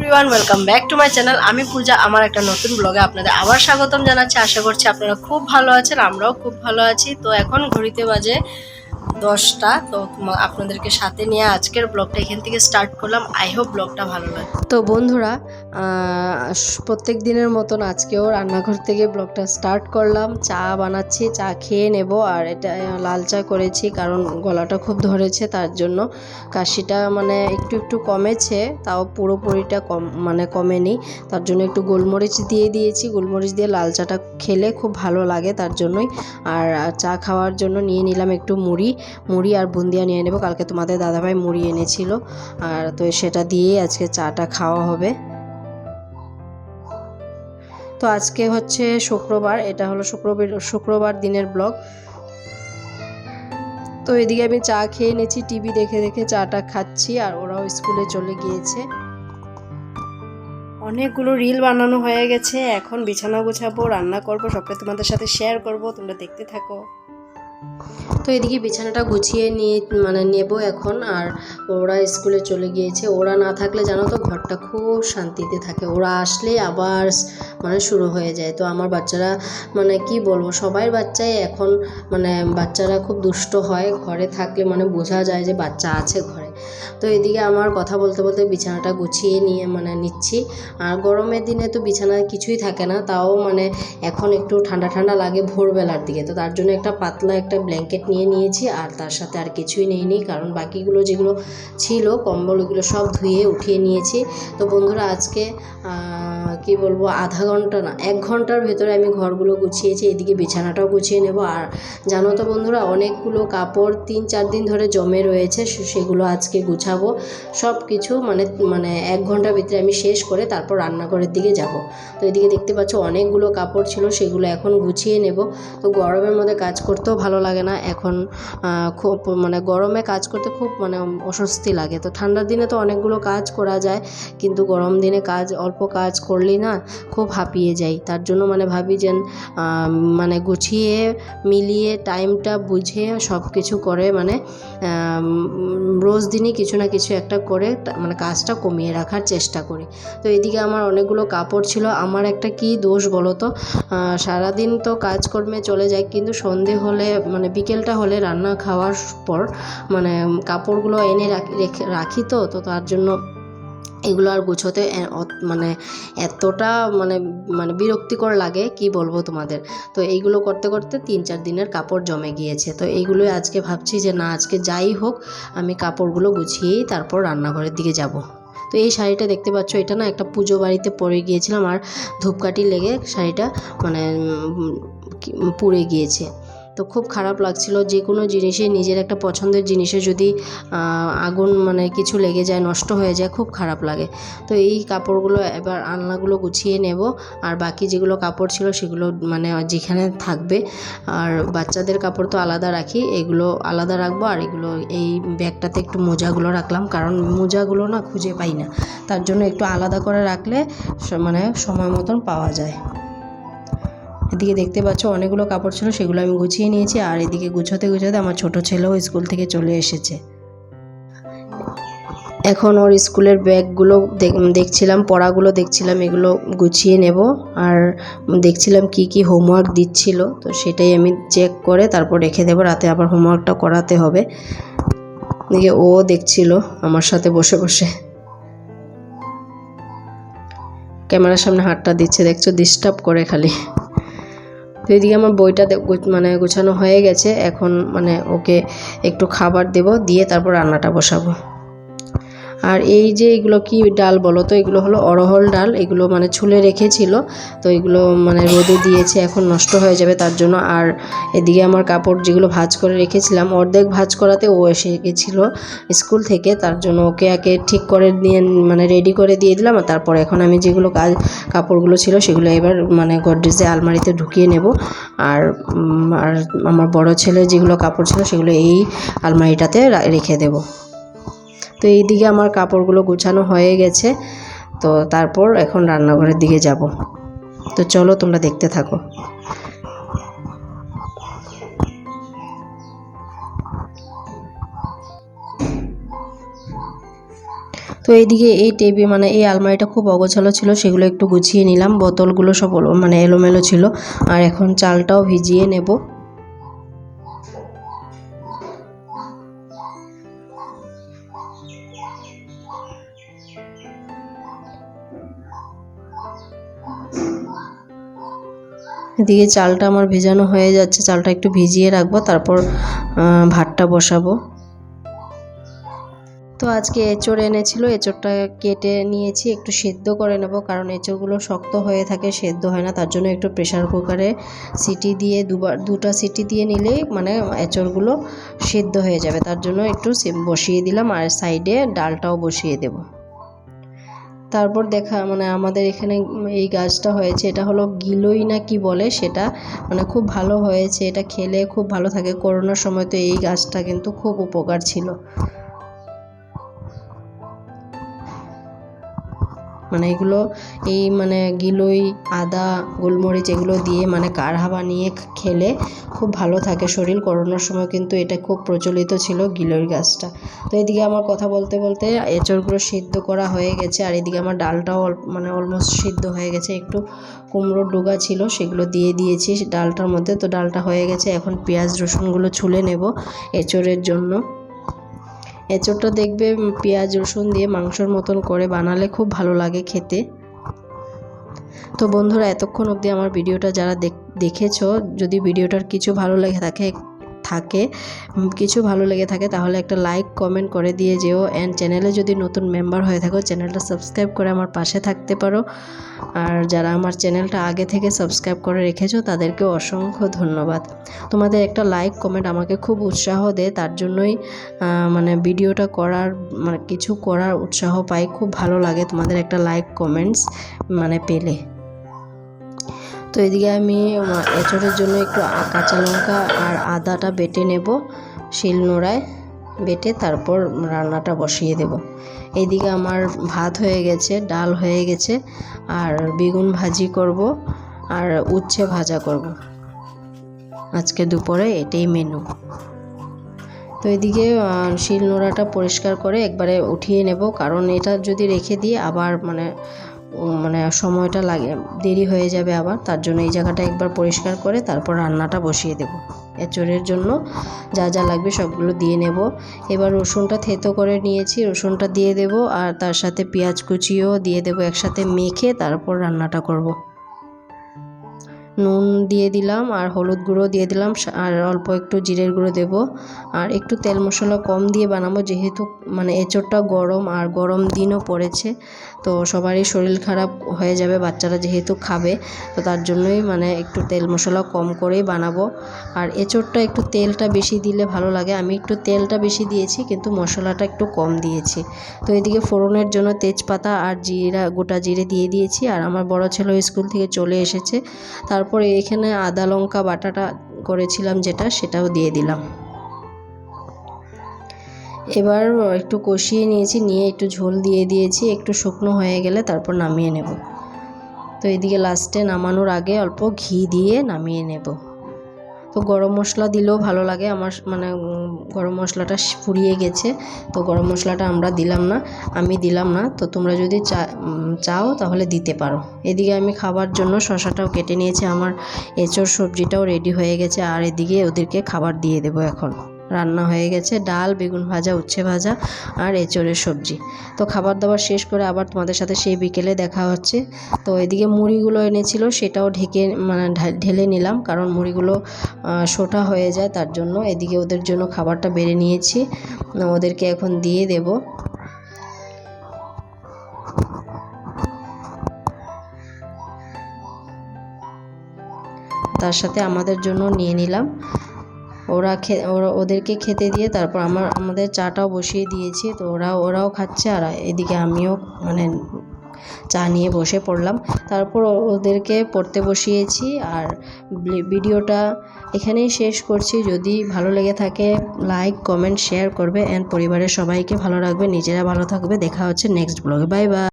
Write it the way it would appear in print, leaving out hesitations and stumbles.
Everyone, welcome back to my channel. আমি পূজা। আমার একটা নতুন ব্লগে আপনাদের আবার স্বাগতম জানাচ্ছি। আশা করছি আপনারা খুব ভালো আছেন, আমরাও খুব ভালো আছি। তো এখন ঘড়িতে বাজে 10টা। তো আপনাদেরকে সাথে নিয়ে আজকের ব্লগটা এখান থেকে স্টার্ট করলাম। আই হোপ ব্লগটা ভালো লাগে। তো বন্ধুরা, প্রত্যেক দিনের মতন আজকেও রান্নাঘর থেকে ব্লগটা স্টার্ট করলাম। চা বানাচ্ছি, চা খেয়ে নেব। আর এটা লাল চা করেছি কারণ গলাটা খুব ধরেছে, তার জন্য কাশিটা মানে একটু একটু কমেছে, তাও পুরোপুরিটা কমেনি। তার জন্য একটু গোলমরিচ দিয়ে দিয়েছি। গোলমরিচ দিয়ে লাল চাটা খেলে খুব ভালো লাগে, তার জন্যই। আর চা খাওয়ার জন্য নিয়ে নিলাম একটু মুড়ি আর বুন্দিয়া নিয়ে নেব। কালকে তোমাদের দাদাভাই মুড়ি এনেছিল, আর তো সেটা দিয়েই আজকে চাটা খাওয়া হবে। তো আজকে হচ্ছে শুক্রবার, এটা হলো শুক্রবার দিনের ব্লগ। তো এদিকে আমি চা খেয়ে নিয়েছি, টিভি দেখে দেখে চাটা খাচ্ছি, আর ওরাও স্কুলে চলে গিয়েছে। অনেকগুলো রিল বানানো হয়ে গেছে, এখন বিছানা গুছাবো, রান্না করব, সবটা তোমাদের সাথে শেয়ার করব, তোমরা দেখতে থাকো। তো এদিকে বিছানাটা গুছিয়ে নেব এখন। আর ওরা স্কুলে চলে গিয়েছে। ওরা না থাকলে জানো তো ঘরটা খুব শান্তিতে থাকে, ওরা আসলে আবার শুরু হয়ে যায়। তো আমার বাচ্চারা কি বলবো, সবাই বাচ্চাই এখন বাচ্চারা খুব দুষ্ট হয়, ঘরে থাকলে বোঝা যায় যে বাচ্চা আছে ঘরে। তো এদিকে আমার কথা বলতে বলতে বিছানাটা গুছিয়ে নিচ্ছি। আর গরমের দিনে তো বিছানায় কিছুই থাকে না, তাও এখন একটু ঠান্ডা ঠান্ডা লাগে ভোরবেলার দিকে। তো তার জন্য একটা পাতলা একটা ব্ল্যাঙ্কেট নিয়ে নিয়েছি, আর তার সাথে আর কিছুই নেইনি, কারণ বাকিগুলো যেগুলো ছিল কম্বল ওগুলো সব ধুয়ে উঠিয়ে নিয়েছি। তো বন্ধুরা, আজকে কি বলবো, আধা ঘন্টা না 1 ঘন্টার ভেতরে আমি ঘরগুলো গুছিয়েছি। এদিকে বিছানাটাও গুছিয়ে নেব। আর জানো তো বন্ধুরা, অনেকগুলো কাপড় 3-4 দিন ধরে জমে রয়েছে, সেগুলো আজকে গুছাবো। সব কিছু 1 ঘন্টার ভিতরে আমি শেষ করে তারপর রান্নাঘরের দিকে যাব। তো এদিকে দেখতে পাচ্ছ অনেকগুলো কাপড় ছিল, সেগুলো এখন গুছিয়ে নেব। তো গরমের মধ্যে কাজ করতেও ভালো লাগে না এখন, খুব গরমে কাজ করতে খুব অস্বস্তি লাগে। তো ঠান্ডার দিনে তো অনেকগুলো কাজ করা যায়, কিন্তু গরম দিনে অল্প কাজ করলেই না খুব হাঁপিয়ে যাই। তার জন্য ভাবি যে গুছিয়ে মিলিয়ে টাইমটা বুঝে সব কিছু করে রোজ দিনই কিছু না কিছু একটা করে কাজটা কমিয়ে রাখার চেষ্টা করি। তো এদিকে আমার অনেকগুলো কাপড় ছিল। আমার একটা কি দোষ বলো তো, সারাদিন তো কাজকর্মে চলে যায়, কিন্তু সন্ধে হলে বিকেলটা হলে রান্না খাওয়ার পর কাপড়গুলো এনে রাখি। তো তার জন্য এগুলো আর গুছোতে এতটা বিরক্তিকর লাগে, কি বলবো তোমাদের। তো এইগুলো করতে করতে 3-4 দিনের কাপড় জমে গিয়েছে। তো এইগুলোই আজকে ভাবছি যে না, আজকে যাই হোক আমি কাপড়গুলো গুছিয়েই তারপর রান্নাঘরের দিকে যাব। তো এই শাড়িটা দেখতে পাচ্ছ, এটা না একটা পুজো বাড়িতে পরে গিয়েছিলাম, আর ধূপকাঠি লেগে শাড়িটা পুড়ে গিয়েছে। তো খুব খারাপ লাগছিল। যে কোনো জিনিসে, নিজের একটা পছন্দের জিনিসে যদি আগুন কিছু লেগে যায়, নষ্ট হয়ে যায়, খুব খারাপ লাগে। তো এই কাপড়গুলো এবার আলনাগুলো গুছিয়ে নেব। আর বাকি যেগুলো কাপড় ছিল সেগুলো যেখানে থাকবে। আর বাচ্চাদের কাপড় তো আলাদা রাখি, এগুলো আলাদা রাখবো। আর এগুলো এই ব্যাগটাতে একটু মোজাগুলো রাখলাম, কারণ মোজাগুলো না খুঁজে পাই না, তার জন্য একটু আলাদা করে রাখলে সময় মতন পাওয়া যায়। এদিকে দেখতে পাচ্ছ অনেকগুলো কাপড় ছিল, সেগুলো আমি গুছিয়ে নিয়েছি। আর এদিকে গুছোতে গুছোতে আমার ছোট ছেলেও স্কুল থেকে চলে এসেছে। এখন ওর স্কুলের ব্যাগগুলো দেখছিলাম, পড়াগুলো দেখছিলাম, এগুলো গুছিয়ে নেব। আর দেখছিলাম কি কি হোমওয়ার্ক দিচ্ছিল, তো সেটাই আমি চেক করে তারপর রেখে দেবো, রাতে আবার হোমওয়ার্কটা করাতে হবে। এদিকে ও দেখছিল আমার সাথে বসে বসে, ক্যামেরার সামনে হাতটা দিচ্ছে, দেখছো, ডিস্টার্ব করে খালি। তো এদিকে আমার বইটা গোছানো হয়ে গেছে। এখন ওকে একটু খাবার দেব, দিয়ে তারপর রান্নাটা বসাবো। আর এই যে এগুলো কি ডাল বলো তো, এগুলো হলো অড়হর ডাল। এগুলো ছুলে রেখেছিল, তো এগুলো রোদে দিয়েছে, এখন নষ্ট হয়ে যাবে তার জন্য। আর এদিকে আমার কাপড় যেগুলো ভাঁজ করে রেখেছিলাম, অর্ধেক ভাঁজ করাতে ও এসে গেছিলো স্কুল থেকে, তার জন্য ওকে একে ঠিক করে দিয়ে রেডি করে দিয়ে দিলাম। আর তারপর এখন আমি যেগুলো কাপড়গুলো ছিল সেগুলো এবার গডরেজে আলমারিতে ঢুকিয়ে নেব। আর আমার বড় ছেলে যেগুলো কাপড় ছিল সেগুলো এই আলমারিটাতে রেখে দেব। তো এই দিকে আমার কাপড়গুলো গোছানো হয়ে গেছে। তো তারপর এখন রান্নাঘরের দিকে যাব। তো চলো তোমরা দেখতে থাকো। তো এইদিকে এই টেবিল মানে এই আলমারিটা খুব অগোছালো ছিল, সেগুলো একটু গুছিয়ে নিলাম। বোতলগুলো সব মানে এলোমেলো ছিল। আর এখন চালটাও ভিজিয়ে নেব। এদিকে চালটা আমার ভেজানো হয়ে যাচ্ছে, চালটা একটু ভিজিয়ে রাখবো, তারপর ভাতটা বসাবো। তো আজকে এঁচড় এনেছিল, এঁচড়টা কেটে নিয়েছি, একটু সেদ্ধ করে নেব, কারণ এঁচড়গুলো শক্ত হয়ে থাকে, সেদ্ধ হয় না। তার জন্য একটু প্রেশার কুকারে সিটি দিয়ে দুটা সিটি দিয়ে নিলেই মানে এঁচড়গুলো সেদ্ধ হয়ে যাবে। তার জন্য একটু বসিয়ে দিলাম, আর সাইডে ডালটাও বসিয়ে দেব। তারপর মানে আমাদের এখানে এই গাছটা হয়েছে, এটা হলো গিলোই না কি বলে সেটা, মানে খুব ভালো হয়েছে, এটা খেলে খুব ভালো থাকে। করোনার সময় তো এই গাছটা কিন্তু খুব উপকার ছিল। মানে এগুলো মানে গিলোই, আদা, গোলমরিচ এগুলো দিয়ে মানে কাঢ়া বানিয়ে খেলে খুব ভালো থাকে শরীর। করোনার সময় কিন্তু এটা খুব প্রচলিত ছিল, গিলোই গাছটা। তো এদিকে আমার কথা বলতে বলতে এঁচড়গুলো সিদ্ধ করা হয়ে গেছে, আর এদিকে আমার ডালটাও মানে অলমোস্ট সিদ্ধ হয়ে গেছে। একটু কুমড়োর ডগা ছিল, সেগুলো দিয়ে দিয়েছি ডালটার মধ্যে। তো ডালটা হয়ে গেছে, এখন পেঁয়াজ রসুনগুলো ছুলে নেব এঁচড়ের জন্য। এঁচড়টা দেখবে পেঁয়াজ রসুন দিয়ে মাংসর মতন করে বানালে খুব ভালো লাগে খেতে। তো বন্ধুরা, এতক্ষণ অবধি আমার ভিডিওটা যারা দেখেছো, যদি ভিডিওটার কিছু ভালো লেগে থাকে তাহলে একটা লাইক কমেন্ট করে দিয়ে যেও। অ্যান্ড চ্যানেলে যদি নতুন মেম্বার হয়ে থাকো, চ্যানেলটা সাবস্ক্রাইব করে আমার পাশে থাকতে পারো। আর যারা আমার চ্যানেলটা আগে থেকে সাবস্ক্রাইব করে রেখেছো তাদেরকে অসংখ্য ধন্যবাদ। তোমাদের একটা লাইক কমেন্ট আমাকে খুব উৎসাহ দেয়, তার জন্যই মানে ভিডিওটা করার মানে কিছু করার উৎসাহ পাই। খুব ভালো লাগে তোমাদের একটা লাইক কমেন্টস মানে পেলে। তো এদিকে আমি এঁচড়ের জন্য একটু কাঁচা লঙ্কা আর আদাটা বেটে নেব, শিলনোড়ায় বেটে তারপর রান্নাটা বসিয়ে দেব। এইদিকে আমার ভাত হয়ে গেছে, ডাল হয়ে গেছে, আর বেগুন ভাজি করব, আর উচ্ছে ভাজা করব। আজকে দুপুরে এটাই মেনু। তো এদিকে শিলনোড়াটা পরিষ্কার করে একবারে উঠিয়ে নেব, কারণ এটা যদি রেখে দিই আবার মানে সময়টা দেরি হয়ে যাবে আবার। তার জন্য এই জায়গাটা একবার পরিষ্কার করে তারপর রান্নাটা বসিয়ে দেব। এঁচড়ের জন্য যা যা লাগবে সবগুলো দিয়ে নেব। এবার রসুনটা থেতো করে নিয়েছি, রসুনটা দিয়ে দেব, আর তার সাথে পেঁয়াজ কুচিও দিয়ে দেব, একসাথে মেখে তারপর রান্নাটা করব। নুন দিয়ে দিলাম, আর হলুদ গুঁড়ো দিয়ে দিলাম, আর অল্প একটু জিরের গুঁড়ো দেব। আর একটু তেল মশলা কম দিয়ে বানাবো, যেহেতু মানে এঁচড়টা গরম, আর গরম দিনও পড়েছে, তো সবারই শরীর খারাপ হয়ে যাবে, বাচ্চারা যেহেতু খাবে, তো তার জন্যই মানে একটু তেল মশলা কম করেই বানাবো। আর এঁচড়টা একটু তেলটা বেশি দিলে ভালো লাগে, আমি একটু তেলটা বেশি দিয়েছি কিন্তু মশলাটা একটু কম দিয়েছি। তো এদিকে ফোড়নের জন্য তেজপাতা আর গোটা জিরে দিয়ে দিয়েছি। আর আমার বড় ছেলে স্কুল থেকে চলে এসেছে, তারপরে এখানে আদা লঙ্কা বাটাটা করেছিলাম সেটাও দিয়ে দিলাম। এবার একটু কষিয়ে নিয়েছি, নিয়ে একটু ঝোল দিয়ে দিয়েছি, একটু শুকনো হয়ে গেলে তারপর নামিয়ে নেব। তো এদিকে লাস্টে নামানোর আগে অল্প ঘি দিয়ে নামিয়ে নেব। তো গরম মশলা দিলেও ভালো লাগে আমার, মানে গরম মশলাটা ফুরিয়ে গেছে, তো গরম মশলাটা আমি দিলাম না। তো তোমরা যদি চাও তাহলে দিতে পারো। এদিকে আমি খাবার জন্য শসাটাও কেটে নিয়েছি, আমার এঁচড় সবজিটাও রেডি হয়ে গেছে, আর এদিকে ওদেরকে খাবার দিয়ে দেবো। এখন রান্না হয়ে গেছে, ডাল, বেগুন ভাজা, উচ্ছে ভাজা, আর এঁচড়ের সবজি। তো খাবার দাবার শেষ করে আবার তোমাদের সাথে সেই বিকেলে দেখা হচ্ছে। তো এদিকে মুড়িগুলো এনেছিল, সেটাও ঢেলে নিলাম, কারণ মুড়িগুলো শোটা হয়ে যায়, তার জন্য। এদিকে ওদের জন্য খাবারটা বেড়ে নিয়েছি, ওদেরকে এখন দিয়ে দেব। তার সাথে আমাদের জন্য নিয়ে নিলাম। ওদেরকে খেতে দিয়ে তারপর আমাদের চাটাও বসিয়ে দিয়েছি। তো ওরাও খাচ্ছে, আর এদিকে আমিও মানে চা নিয়ে বসে পড়লাম। তারপর ওদেরকে পড়তে বসিয়েছি। আর ভিডিওটা এখানেই শেষ করছি। যদি ভালো লেগে থাকে লাইক কমেন্ট শেয়ার করবে, অ্যান্ড পরিবারের সবাইকে ভালো রাখবে, নিজেরা ভালো থাকবে। দেখা হচ্ছে নেক্সট ব্লগে। Bye bye.